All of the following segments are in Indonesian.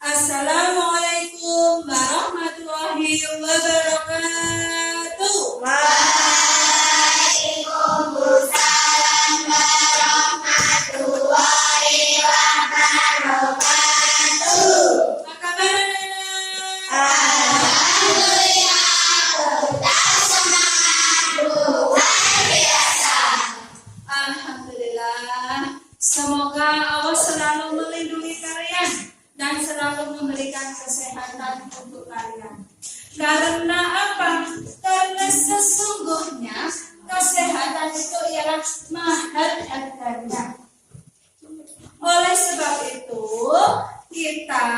Assalamualaikum warahmatullahi wabarakatuh. Waalaikumsalam warahmatullahi wabarakatuh. Apa kabar anak-anak? Alhamdulillah, kita semangat luar biasa. Alhamdulillah. Semoga Allah selalu melindungi kalian dan selalu memberikan kesehatan untuk kalian. Karena apa? Karena sesungguhnya kesehatan itu ialah mahal harganya. Oleh sebab itu, kita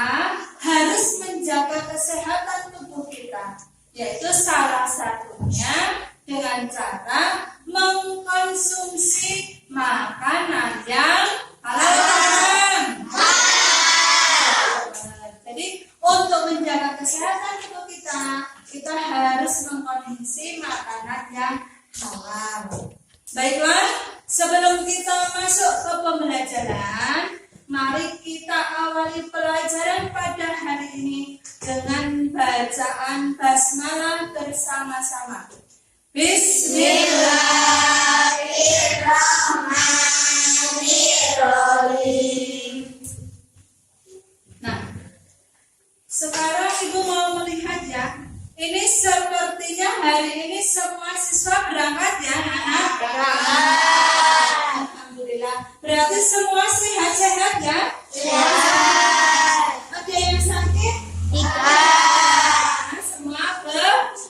harus menjaga kesehatan tubuh kita, yaitu salah satunya dengan cara mengkonsumsi makanan yang halal. Jadi untuk menjaga kesehatan tubuh kita harus mengkonsumsi makanan yang halal. Baiklah, sebelum kita masuk ke pembelajaran, mari kita awali pelajaran pada hari ini dengan bacaan basmalah bersama-sama. Bismillahirrahmanirrahim. Nah, sekarang Ibu mau melihat ya. Ini sepertinya hari ini semua siswa berangkat ya, anak? Alhamdulillah. Berarti semua sehat-sehat ya? Ada yang sakit? Semua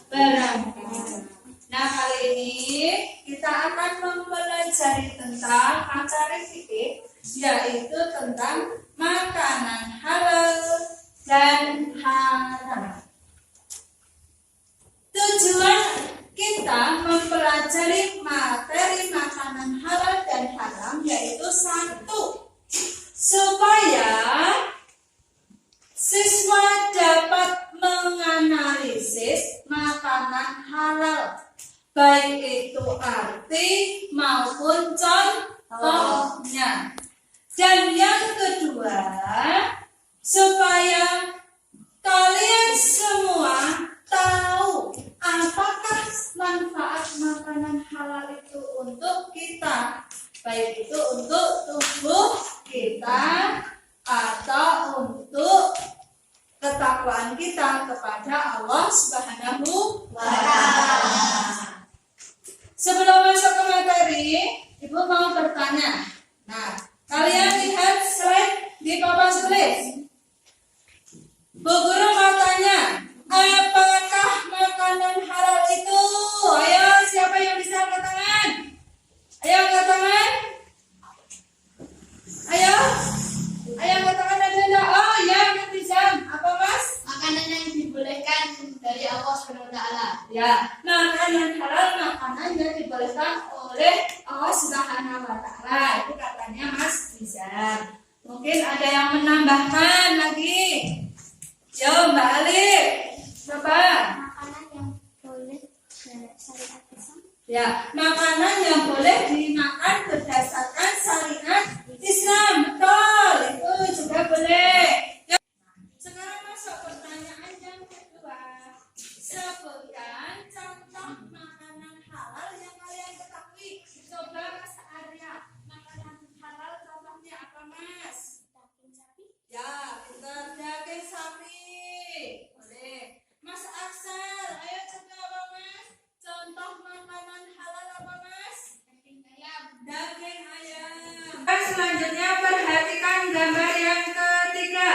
berangkat. Nah, kali ini kita akan mempelajari tentang materi fikih, yaitu tentang makanan halal dan haram. Tujuan kita mempelajari materi makanan halal dan haram yaitu satu, supaya siswa dapat menganalisis makanan halal, baik itu arti maupun contohnya. Dan yang kedua, supaya kalian semua tahu apakah manfaat makanan halal itu untuk kita, baik itu untuk tubuh kita atau untuk ketakwaan kita kepada Allah Subhanahu wa Ta'ala. Sebelum masuk ke materi, Ibu mau bertanya. Nah, kalian lihat slide di papan tulis. Bu Guru mau tanya, apakah makanan halal itu? Ayo, siapa yang bisa angkat tangan? Ayo angkat tangan. Ayo angkat tangan dan lihat. Oh ya, netizen. Apa Mas? Makanan yang dibolehkan dari Allah SWT. Ya, makanan halal, makanan yang dibolehkan oleh Allah Subhanahu wa Ta'ala. Itu katanya Mas Rizal. Mungkin ada yang menambahkan lagi. Yo, Mbak Ali. Coba. Makanan yang boleh syariat Islam. Ya, makanan yang boleh dimakan berdasarkan syariat Islam. Betul, itu juga boleh. Ya. Sekarang masuk pertanyaan yang kedua. Sebutkan contoh makanan halal yang kalian ketahui. Coba Mas Arya, makanan halal contohnya apa Mas? Daging sapi. Ya, pintar, daging sapi. Boleh. Mas Aksal, ayo coba apa Mas? Contoh makanan halal apa Mas? Daging ayam. Daging ayam. Selanjutnya perhatikan gambar yang ketiga.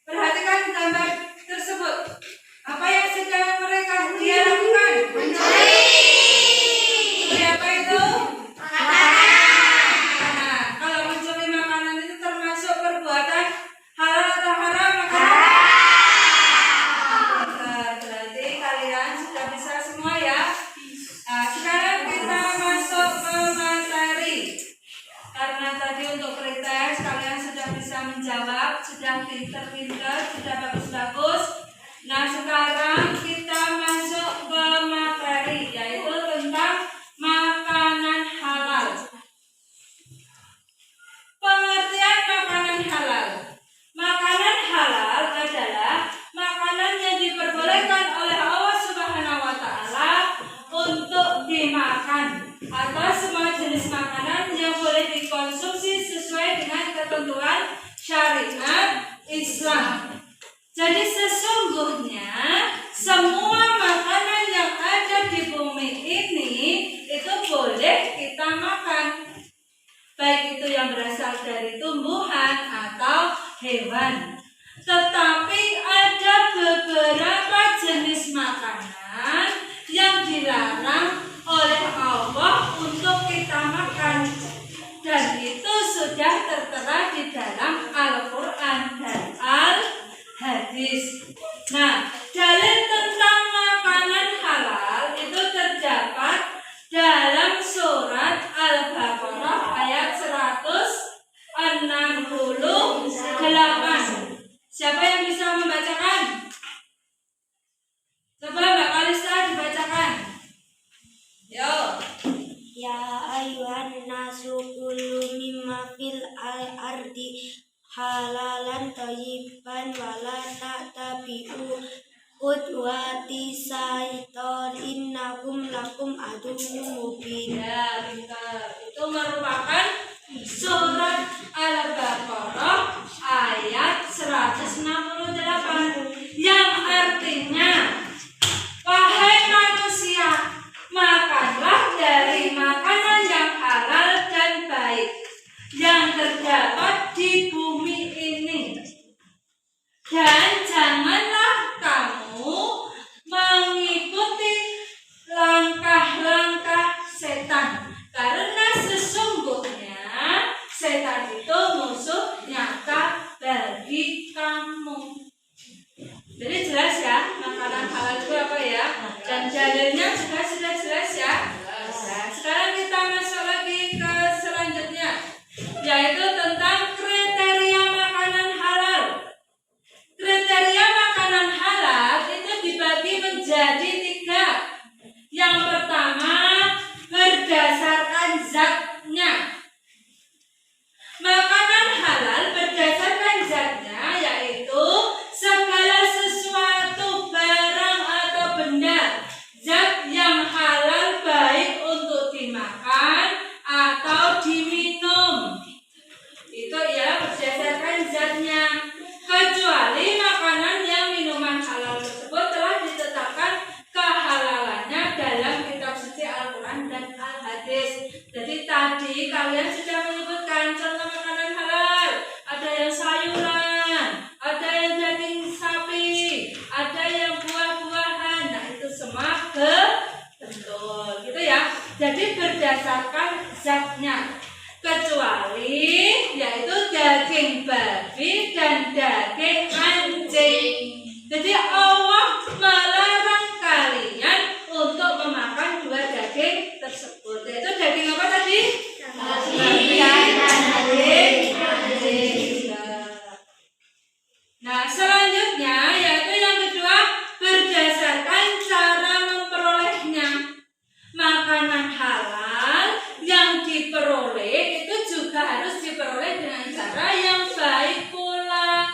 Perhatikan gambar tersebut. Apa yang sedang mereka lakukan? Mencuri. Apa itu? Nah, kalau mencuri makanan itu termasuk perbuatan halal atau haram? Berarti kalian sudah bisa semua ya. Nah, sekarang kita masuk ke materi. Karena tadi untuk pretest kalian sudah bisa menjawab, sudah pinter-pinter, sudah bagus-bagus. Nah, sekarang kita masuk ke materi, yaitu tentang makanan halal. Pengertian makanan halal. Makanan halal Islam. Jadi sesungguhnya semua makanan yang ada di bumi ini itu boleh kita makan. Baik itu yang berasal dari tumbuhan atau hewan. Tetapi ada beberapa jenis makanan yang dilarang oleh Allah untuk kita makan. Dan itu sudah tertera di dalam Al-Quran dan Al-Hadis. Nah, dalil tentang makanan halal itu terdapat dalam surat Al-Baqarah ayat 168. Siapa yang bisa membacakan? Coba Mbak Kalista dibacakan. Yo. Ya ayuhan nasu kulu mimma fil ardi halalan thayyiban wala ta'tabi'u khudwati syaiton innakum lakum aduwwum mubin. Ya, pintar. Itu merupakan surat Al-Baqarah ayat 168 yang artinya, wahai manusia, makanlah dari makanan yang halal dan baik yang terdapat di bumi ini. Dan janganlah kamu mengikuti langkah-langkah setan, karena sesungguhnya setan itu musuh nyata bagi kamu. Jadi jelas ya, makanan halal itu apa ya? Dan dalilnya juga sudah jelas ya. Nah, sekarang kita masuk lagi ke selanjutnya, yaitu tentang kriteria makanan halal. Kriteria makanan halal itu dibagi menjadi 3. Yang pertama, berdasarkan zatnya. Makanan halal berdasarkan zatnya yaitu segala sesuatu, barang atau benda, zat yang halal baik untuk dimakan atau diminum. Itu ya berdasarkan zatnya. Kecuali makanan yang minuman halal tersebut telah ditetapkan kehalalannya dalam kitab suci Al-Quran dan Al-Hadis. Jadi tadi kalian sudah menyebutkan contoh makanan halal. Ada yang sayuran, ada yang daging sapi, ada yang buah-buahan. Nah itu semua betul gitu ya. Jadi berdasarkan zatnya. Kecuali yaitu daging babi dan daging anjing. Jadi Allah melarang kalian untuk memakan 2 daging tersebut. Yaitu daging apa tadi? Babi dan anjing. Nah selanjutnya yaitu yang kedua, berdasarkan cara memperolehnya. Makanan halal yang diperoleh itu juga harus diperoleh dengan cara yang baik pula.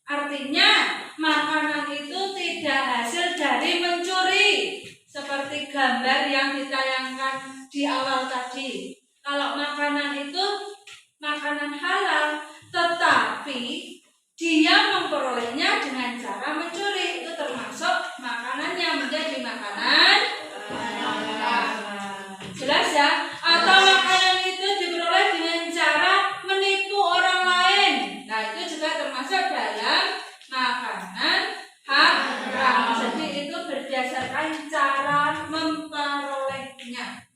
Artinya makanan itu tidak hasil dari mencuri, seperti gambar yang ditayangkan di awal tadi. Kalau makanan itu makanan halal, tetapi dia memperolehnya dengan cara mencuri, itu termasuk makanan yang menjadi makanan halal. Jelas ya? Atau makanan itu diperoleh dengan cara menipu orang lain. Nah itu juga termasuk dalam makanan haram. Jadi itu berdasarkan cara memperolehnya.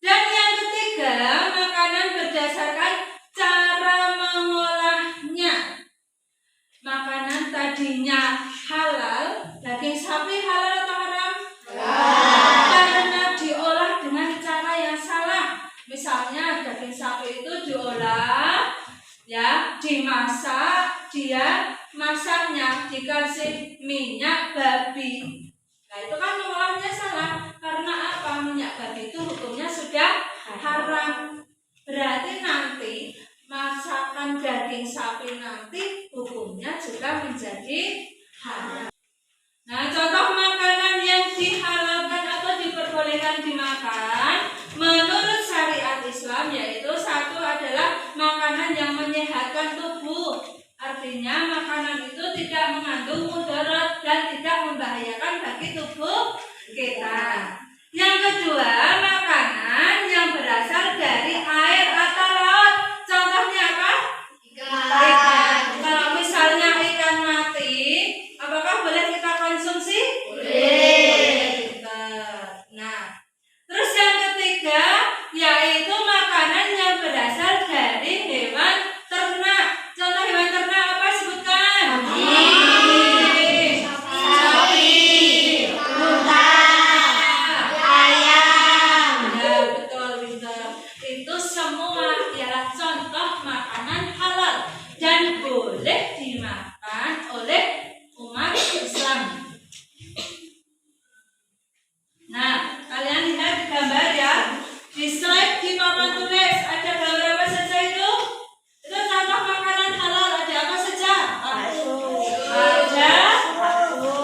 Dan yang ketiga, makanan berdasarkan cara mengolahnya. Makanan tadinya halal, daging sapi halal atau haram? Karena diolah dengan cara yang salah. Misalnya daging sapi itu diolah, ya, dimasak, dia masaknya dikasih minyak babi. Nah itu kan mengolahnya salah. Karena apa? Minyak babi itu hukumnya sudah haram. Berarti nanti masakan daging sapi nanti hukumnya juga menjadi haram. Nah contoh makanan yang dihalalkan atau diperbolehkan dimakan menurut syariat Islam yaitu 1 adalah makanan yang menyehatkan tubuh. artinya makanan itu tidak mengandung mudarat dan tidak membahayakan bagi tubuh kita. Yang kedua, makanan yang berasal dari air atau laut. Contohnya apa? Ikan. Kalau misalnya ikan mati, apakah boleh kita konsumsi? Boleh. Nah, terus yang ketiga yaitu makanan yang berasal dari hewan ternak. Contoh hewan ternak apa? Sebutkan. Sapi, unta, ayam. ya betul, betul. Itu semua ialah contoh makanan halal dan boleh dimakan oleh umat Islam. Nah, kalian lihat di gambar ya. Di slide di papan tulis ada gambar apa saja itu? Itu contoh makanan halal. Ada apa saja?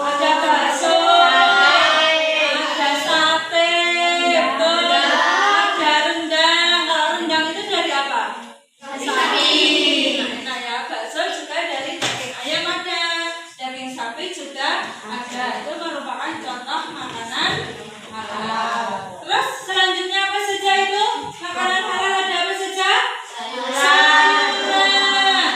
Ada bakso, ada sate, betul. Ada rendang. Kalau rendang itu dari apa? Sapi. Nah, enak ya. Bakso juga dari daging ayam ada, daging sapi juga ada. Itu merupakan contoh makanan halal. Terus selanjutnya apa saja itu? Makanan halal ada apa saja? Sayuran.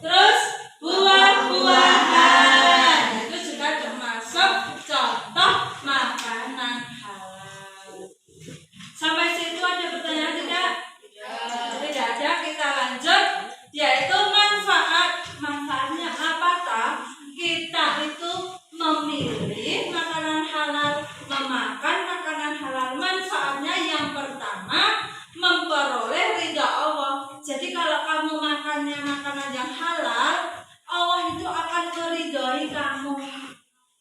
Terus buah-buahan. Itu juga termasuk contoh makanan halal. Sampai situ ada pertanyaan tidak? Tidak ada. Kita lanjut, yaitu manfaat. Manfaatnya apakah kita itu memilih makanan halal, memakan makanan halal? Manfaatnya yang pertama, memperoleh ridha Allah. Jadi kalau kamu makannya makanan yang halal, Allah itu akan meridhoi kamu.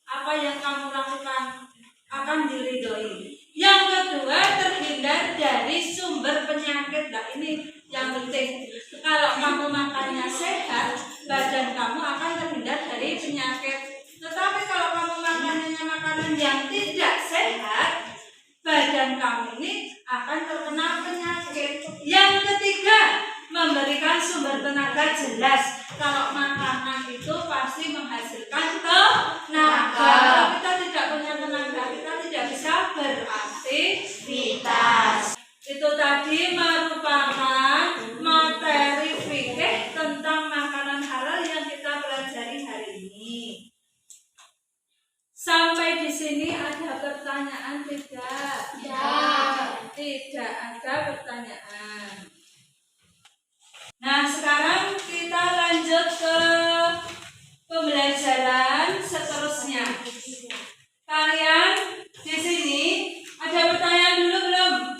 Apa yang kamu lakukan akan diridhoi. Yang kedua, terhindar dari sumber penyakit. Nah, ini yang penting. Kalau kamu makannya sehat, badan kamu akan terhindar dari penyakit. Tetapi kalau kamu makanannya makanan yang tidak sehat, badan kamu ini akan terkena penyakit. Yang ketiga, memberikan sumber tenaga. Jelas kalau makanan itu pasti menghasilkan tenaga. Kalau kita tidak punya tenaga, kita tidak bisa beraktivitas. Itu tadi merupakan materi fikih tentang makanan halal yang kita pelajari hari ini. Sampai di sini ada pertanyaan tidak? Tidak ada pertanyaan. Nah, sekarang kita lanjut ke pembelajaran seterusnya. Kalian di sini ada pertanyaan dulu belum?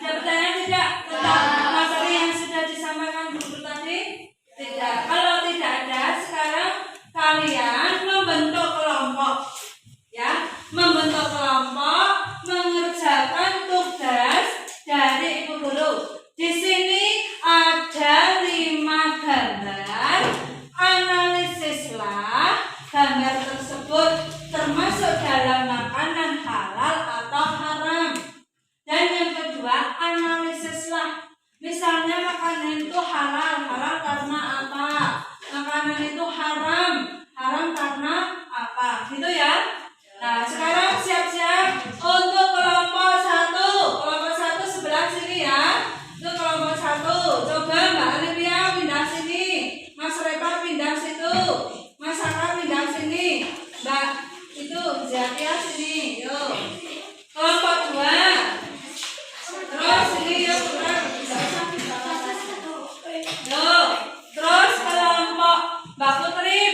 Ada pertanyaan tidak tentang materi yang sudah disampaikan guru tadi? Tidak. Kalau tidak ada, sekarang kalian membentuk kelompok. Ya, membentuk kelompok, mengerjakan tugas dari Ibu Guru. Di sini ada 5 gambar. Analisislah gambar tersebut termasuk dalam makanan halal atau haram. Dan yang kedua, analisislah. Misalnya makanan itu halal, halal karena apa? Makanan itu haram, haram karena apa? Gitu ya. Nah, sekarang siap-siap untuk kelompok 1. Kelompok 1 sebelah sini ya. Itu kelompok 1. Coba Mbak Olivia pindah sini. Mas Repa pindah situ. Mas Saka pindah sini. Mbak itu Zakia sini. Yuk. Kelompok 2. Terus sini yuk. Yuk. Terus kelompok Mbak Putri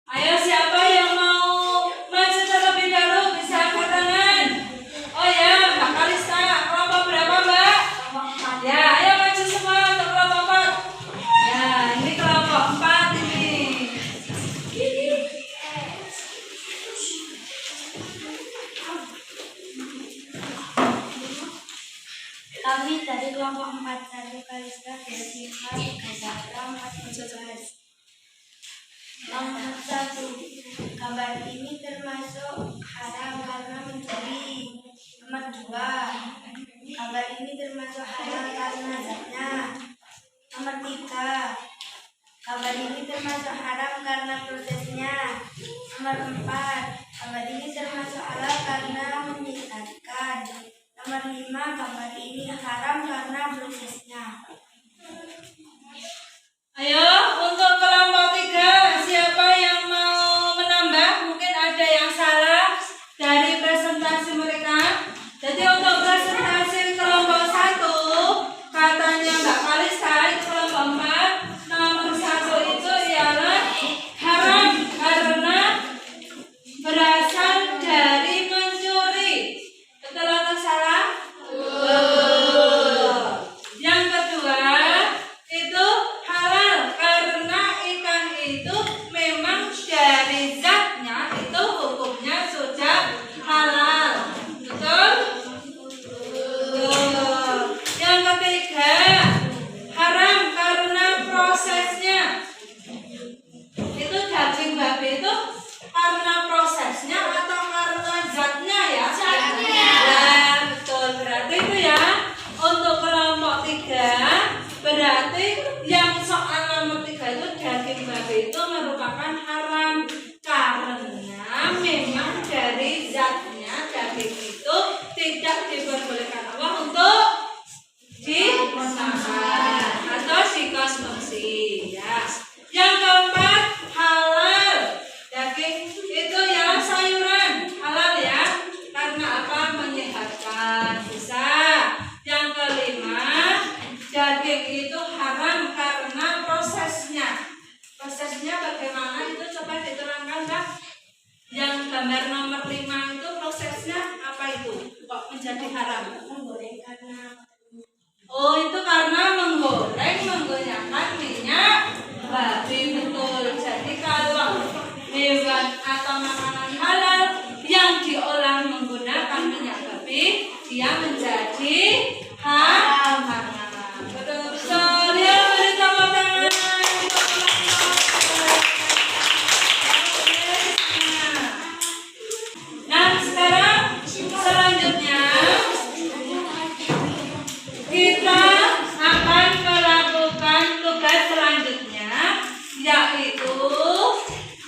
Ayo siapa yang mau maju terlebih dahulu bisa angkat tangan. Oh ya, Mbak Kalista, kelompok berapa Mbak? Ya, ayo maju semua untuk kelompok 4. Ya, ini kelompok 4 ini. Kami dari kelompok 4 dari Kalista Beasiswa Garam 14. Nomor 1, kabar ini termasuk haram karena mencuri. Nomor 2, kabar ini termasuk halal karena zatnya. Nomor 3, kabar ini termasuk haram karena prosesnya. Nomor 4, kabar ini termasuk halal karena menyesatkan. Nomor 5, kabar ini haram karena prosesnya. Ayo untuk kelompok 3, siapa yang mau menambah? Mungkin ada yang salah dari presentasi mereka. Jadi untuk presentasi kelompok 1, katanya Mbak Kalista itu kelompok 4, nomor 1 itu ialah haram karena berasal dari mencuri. Betul atau salah? Betul. Yang kedua itu halal karena ikan itu memang dari zatnya itu hukumnya sudah halal. Betul? Betul. Yang ketiga haram karena prosesnya. Itu daging babi itu karena prosesnya atau karena zatnya ya? Zatnya. Ya, betul. Berarti itu ya untuk kelompok 3. Berarti yang soal nomor 3 itu daging babi itu merupakan haram karena memang dari zatnya daging itu tidak diperbolehkan Allah untuk dimakan atau dikonsumsi ya. Yang keempat halal, daging itu ya sayuran halal ya karena apa? Menyehatkan bisa. Yang kelima daging itu haram karena prosesnya. Prosesnya bagaimana itu coba diterangkan Mbak. Yang gambar nomor 5 itu prosesnya apa itu? Kok menjadi haram? Menggoreng karena Oh itu karena menggoreng menggunakan minyak babi, betul. Jadi kalau hewan atau makanan halal yang diolah menggunakan minyak babi, dia menjadi haram. Betul. Ya, beri tepuk tangan. Nah sekarang selanjutnya kita akan melakukan tugas selanjutnya, yaitu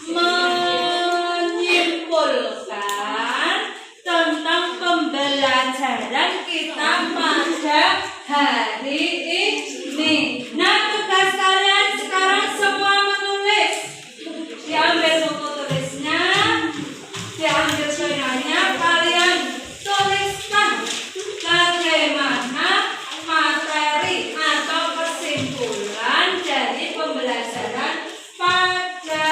menyimpulkan tentang pembelajaran kita pada hari ini. Nah, tugas kalian sekarang semua menulis. Diambil buku tulisnya, diambil penanya, kalian tuliskan bagaimana materi atau kesimpulan dari pembelajaran pada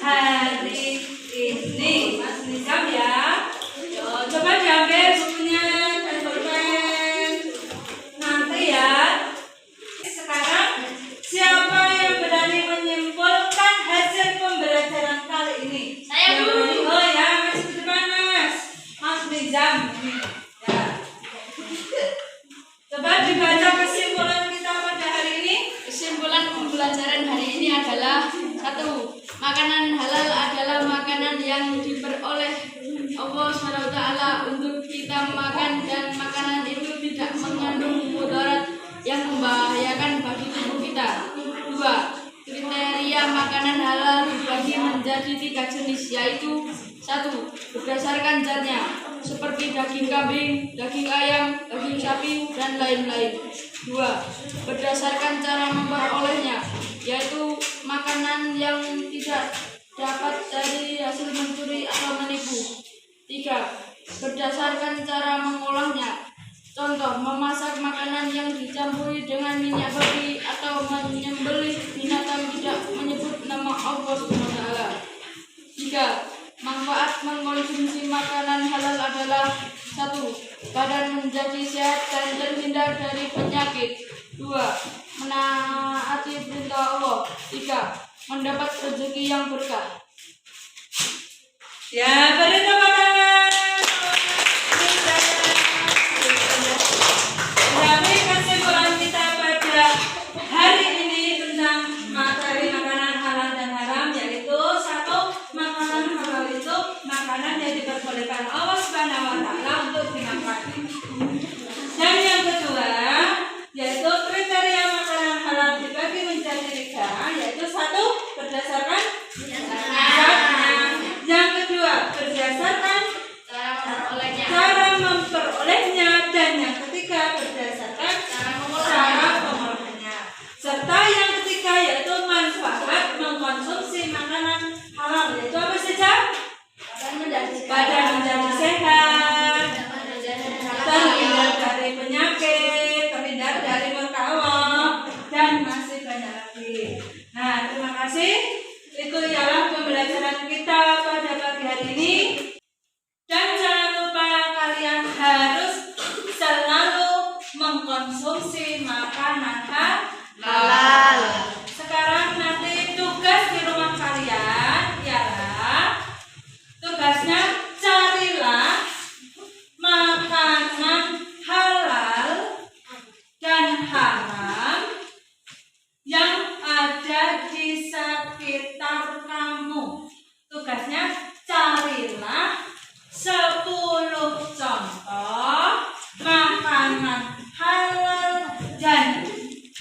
hari ini. Mas Nizam ya. Yo, coba diambil bukunya dan pulpen. Nanti ya. Sekarang siapa yang berani menyimpulkan hasil pembelajaran kali ini? Saya Yang dulu. berani. Oh ya, Mas di depan Mas. Mas Nizam. Ya. Coba dibaca kesimpulan kita pada hari ini. Kesimpulan pembelajaran hari ini adalah 1. Makanan halal adalah makanan yang diperoleh Allah SWT untuk kita makan dan makanan itu tidak mengandung mudarat yang membahayakan bagi tubuh kita. 2. Kriteria makanan halal dibagi menjadi 3 jenis, yaitu 1. Berdasarkan zatnya, seperti daging kambing, daging ayam, daging sapi, dan lain-lain. 2. Berdasarkan cara memperolehnya, yaitu makanan yang tidak dapat dari hasil mencuri atau menipu. 3. Berdasarkan cara mengolahnya, contoh memasak makanan yang dicampuri dengan minyak babi atau menyembelih binatang tidak menyebut nama Allah SWT. badan menjadi sehat dan terhindar dari penyakit. 2. Menaati perintah Allah. 3. Mendapat rezeki yang berkah. Ya, beri tepuk tangan. Kami kesimpulan kita pada hari ini tentang materi makanan halal dan haram, yaitu 1. Makanan halal itu makanan yang diperbolehkan Allah Subhanahu wa Ta'ala untuk dimakan. Dan yang kedua, yaitu kriteria makanan halal dibagi menjadi 3, yaitu 1. Berdasarkan zatnya. Yang kedua, berdasarkan cara memperolehnya, dan yang ketiga berdasarkan cara pengolahannya. Serta yang ketiga yaitu manfaat mengkonsumsi makanan halal, yaitu apa saja? Badan menjadi sehat, terhindar dari penyakit, terhindar dari murka Allah, dan masih banyak lagi. Nah, terima kasih. Itu ialah pembelajaran kita pada pagi hari ini. Dan jangan lupa kalian harus selalu mengkonsumsi makanan halal. Sekarang nanti tugas di rumah kalian ialah tugasnya carilah makanan halal dan haram yang ada di sekitar kamu. Tugasnya carilah 10 contoh makanan halal dan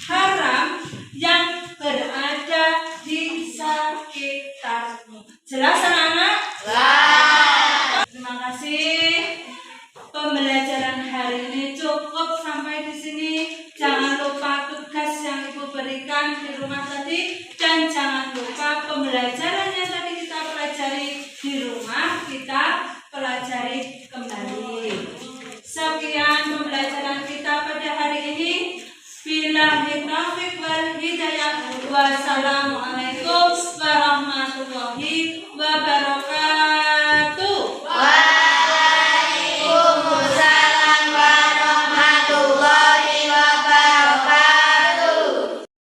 haram yang berada di sekitarmu. Jelas anak-anak? Terima kasih. Pembelajaran hari ini cukup sampai di sini. Jangan lupa tugas yang Ibu berikan di rumah tadi, dan jangan lupa pembelajaran yang tadi kita pelajari di rumah kita pelajari kembali. Sekian pembelajaran kita pada hari ini. Billahi taufiq wal hidayah. Wassalamualaikum warahmatullahi